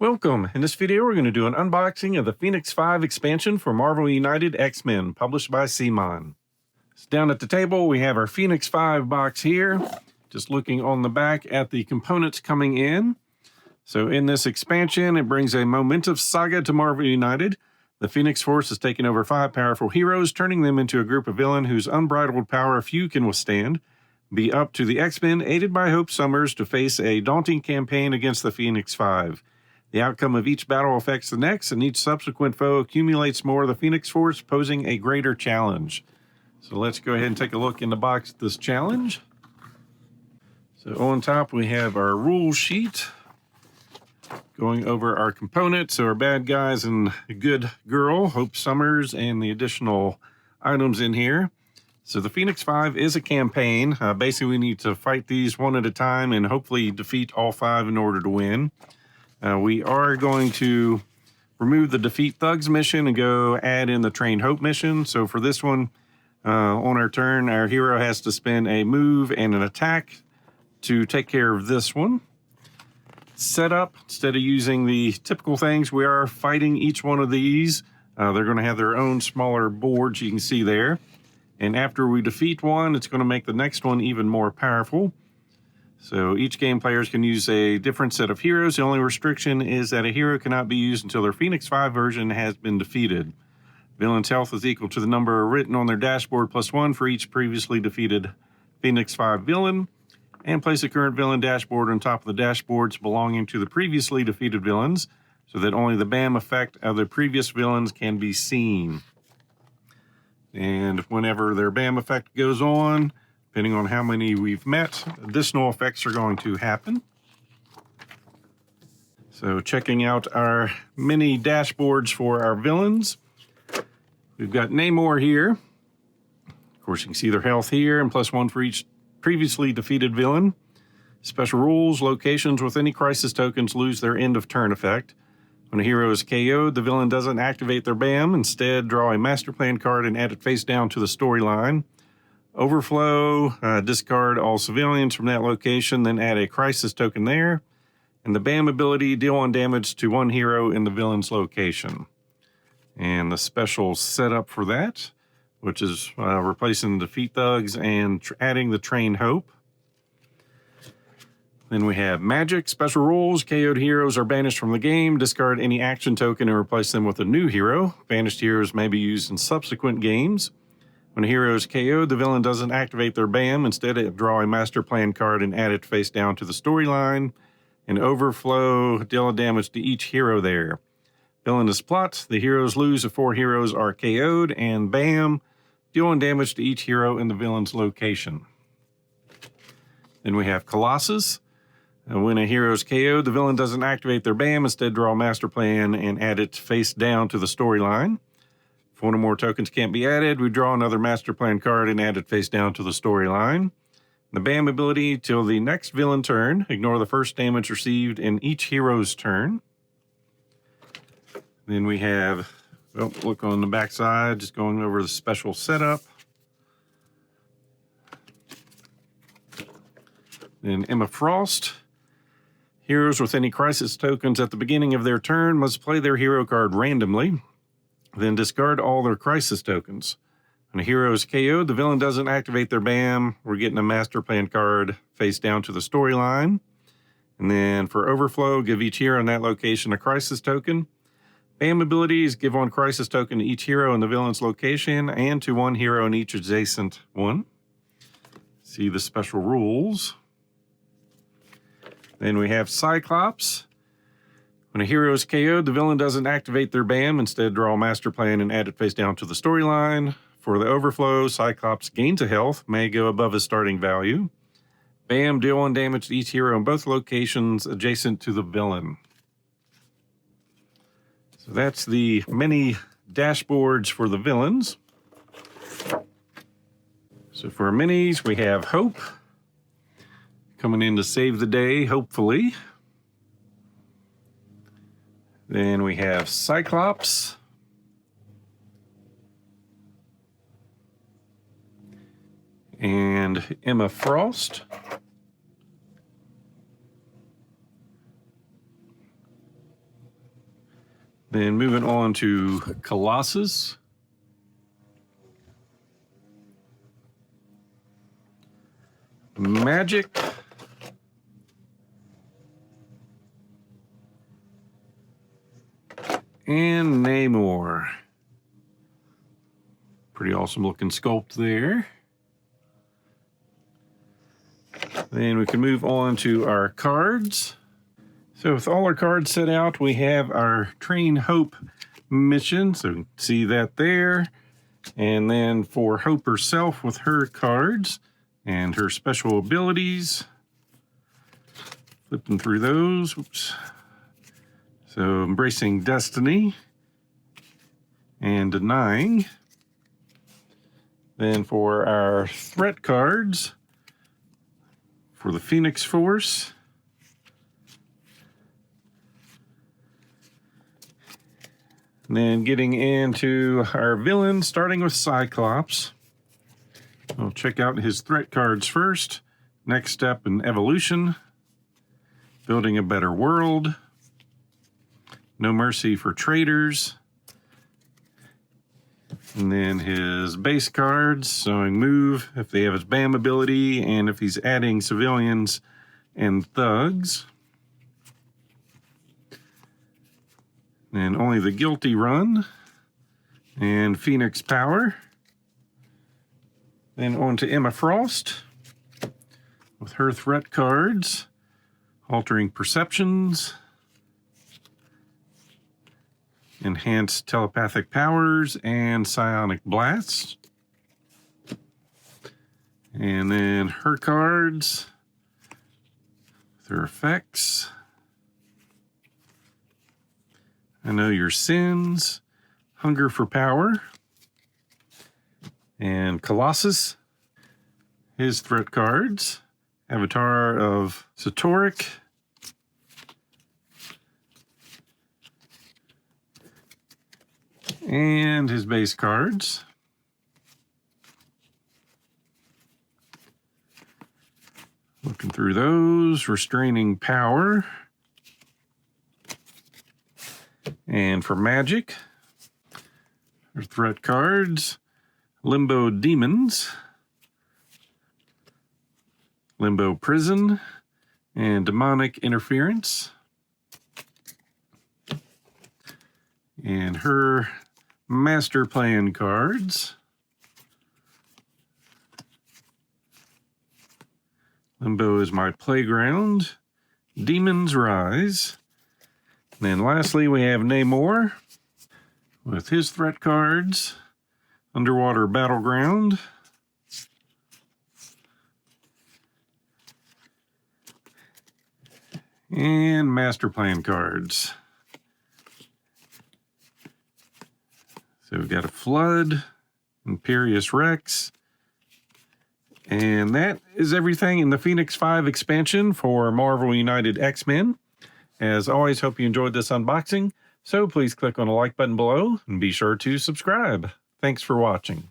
Welcome. In this video, we're going to do an unboxing of the Phoenix 5 expansion for Marvel United X-Men, published by CMON. So down at the table, we have our Phoenix 5 box here. Just looking on the back at the components coming in. So in this expansion, it brings a momentous saga to Marvel United. The Phoenix Force has taken over 5 powerful heroes, turning them into a group of villains whose unbridled power few can withstand. Be up to the X-Men, aided by Hope Summers, to face a daunting campaign against the Phoenix 5. The outcome of each battle affects the next, and each subsequent foe accumulates more of the Phoenix Force, posing a greater challenge. So let's go ahead and take a look in the box at this challenge. So on top we have our rule sheet, going over our components, so our bad guys and good girl, Hope Summers, and the additional items in here. So the Phoenix 5 is a campaign. Basically we need to fight these one at a time and hopefully defeat all 5 in order to win. We are going to remove the Defeat Thugs mission and go add in the Train Hope mission. So for this one, on our turn, our hero has to spend a move and an attack to take care of this one. Setup, instead of using the typical things, we are fighting each one of these. They're going to have their own smaller boards you can see there. And after we defeat one, it's going to make the next one even more powerful. So each game players can use a different set of heroes. The only restriction is that a hero cannot be used until their Phoenix 5 version has been defeated. Villain's health is equal to the number written on their dashboard +1 for each previously defeated Phoenix 5 villain. And place the current villain dashboard on top of the dashboards belonging to the previously defeated villains, so that only the BAM effect of the previous villains can be seen. And whenever their BAM effect goes on, depending on how many we've met, additional effects are going to happen. So checking out our mini dashboards for our villains. We've got Namor here. Of course, you can see their health here, and +1 for each previously defeated villain. Special rules: locations with any crisis tokens lose their end of turn effect. When a hero is KO'd, the villain doesn't activate their BAM. Instead, draw a master plan card and add it face down to the storyline. Overflow, discard all civilians from that location, then add a crisis token there. And the BAM ability, deal 1 damage to 1 hero in the villain's location. And the special setup for that, which is replacing the Defeat Thugs and adding the Train Hope. Then we have Magic. Special rules: KO'd heroes are banished from the game. Discard any action token and replace them with a new hero. Banished heroes may be used in subsequent games. When a hero is KO'd, the villain doesn't activate their BAM. Instead, draw a master plan card and add it face down to the storyline. And Overflow, deal damage to each hero there. Villain is plot: the heroes lose if 4 heroes are KO'd. And BAM, deal 1 damage to each hero in the villain's location. Then we have Colossus. When a hero is KO'd, the villain doesn't activate their BAM. Instead, draw a master plan and add it face down to the storyline. If 1 or more tokens can't be added, we draw another master plan card and add it face down to the storyline. The BAM ability: till the next villain turn, ignore the first damage received in each hero's turn. Then we have, look on the back side, just going over the special setup. Then Emma Frost. Heroes with any crisis tokens at the beginning of their turn must play their hero card randomly, then discard all their crisis tokens. When a hero is KO'd, the villain doesn't activate their BAM. We're getting a master plan card face down to the storyline. And then for Overflow, give each hero in that location a crisis token. BAM abilities: give 1 crisis token to each hero in the villain's location and to 1 hero in each adjacent one. See the special rules. Then we have Cyclops. When a hero is KO'd, the villain doesn't activate their BAM. Instead, draw a master plan and add it face down to the storyline. For the Overflow, Cyclops gains a health, may go above his starting value. BAM, deal 1 damage to each hero in both locations adjacent to the villain. So that's the mini dashboards for the villains. So for our minis, we have Hope, coming in to save the day, hopefully. Then we have Cyclops. And Emma Frost. Then moving on to Colossus. Magic. And Namor. Pretty awesome looking sculpt there. Then we can move on to our cards. So with all our cards set out, we have our Train Hope mission. So see that there. And then for Hope herself with her cards and her special abilities. Flipping through those. Oops. So Embracing Destiny and Denying. Then for our threat cards, for the Phoenix Force, and then getting into our villains, starting with Cyclops. We'll check out his threat cards first. Next step in evolution, building a better world, no mercy for traitors. And then his base cards, showing move if they have his BAM ability and if he's adding civilians and thugs. And only the guilty run and Phoenix Power. Then on to Emma Frost with her threat cards, altering perceptions, enhanced telepathic powers, and psionic blasts. And then her cards, their effects. I Know Your Sins, Hunger for Power, and Colossus. His threat cards, Avatar of Satoric, and his base cards. Looking through those, Restraining Power. And for Magic, our threat cards, Limbo Demons, Limbo Prison, and Demonic Interference. And her Master Plan cards, Limbo is My Playground, Demons Rise. And then lastly, we have Namor with his threat cards, Underwater Battleground, and Master Plan cards. So we've got a Flood, Imperious Rex, and that is everything in the Phoenix 5 expansion for Marvel United X-Men. As always, hope you enjoyed this unboxing, so please click on the like button below and be sure to subscribe. Thanks for watching.